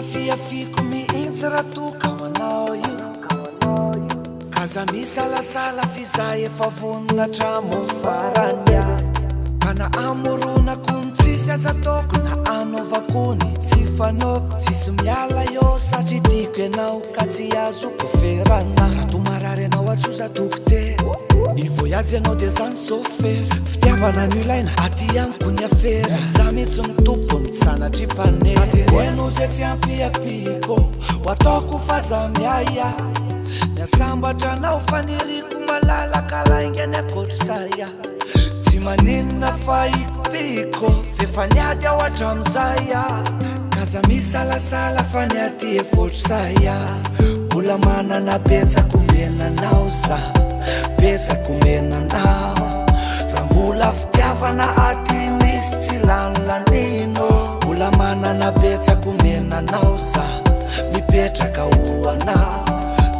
fiafiko mihitsy raha toka manao io kaza misalasala fizay efa vonona tramo faranya kana amoronako ny tsisy aza toko na anaovako ny tsy fanoko tsisy miala eo satria tiako ianao ka tsy azoko verana raha tomarary anao atsoza dokotera ivoyazy anao dia zany sofera fitiavana ny ilaina aty amiko ny afera za mihitsy ny tompony sanatry mpanera adireno zay tsy ampiapiko ho ataoko fa za miaya niasambatra anao faniriko malalaka laingany akoatra saya tsy maninona fa ikopiko fefa niady ao atramizaya kaza misalasala fa niady efotry saya mbola manana betsako menanao za betsako menanao raha mbola fitiavana aty misy tsy lanolanino mbola manana betsako menanao za mipetraka ho anao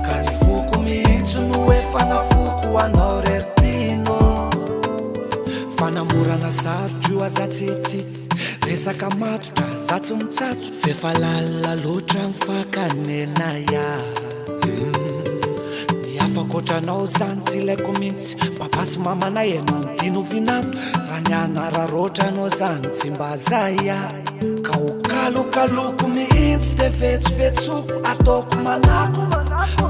ka ny foko mihitsy no efa nafoko anao reritino fanamorana sarotro aza tsitsitsy resaka matotra za tsy mitsatso fefa lalina loatra mifakanenaya fakotranao zany tsy ilaiko mihitsy babasy mamanay ianao ny dinovinanto raha nianararoatra anao zany tsy mba zaya ka ho kalokaloko mihitsy de vetsovetsoko ataoko manako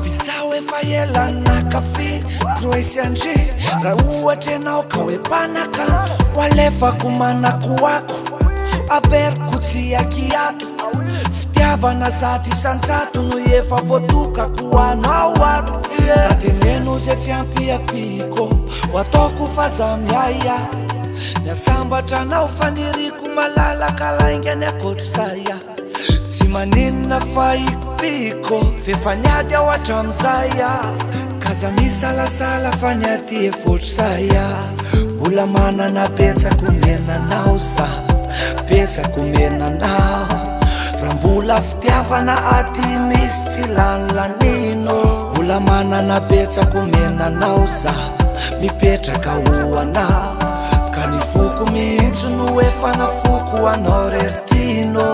vizaho efa elanakafe kroesy andre raha ohatra ianao ka hoe mpanakanto ho alefako manako ako averiko tsy akiato fitiavana zato isanjato no efa voatokako ho anao ato ateneno zay tsy ampiapiko ho ataoko fa za miaya niasambatra anao faniriko malalaka laingany akoatra saya tsy maninona fa ikopiko fefa niady ao atramizaya kaza misalasala fa niady efotry saya mbola manana betsako menanao za betsako menanao raha mbola fitiavana aty misy tsy lanolanino mbola manana betsako menanao za mipetraka ho anao ka ny foko mihitsy no efa nafoko anao reritino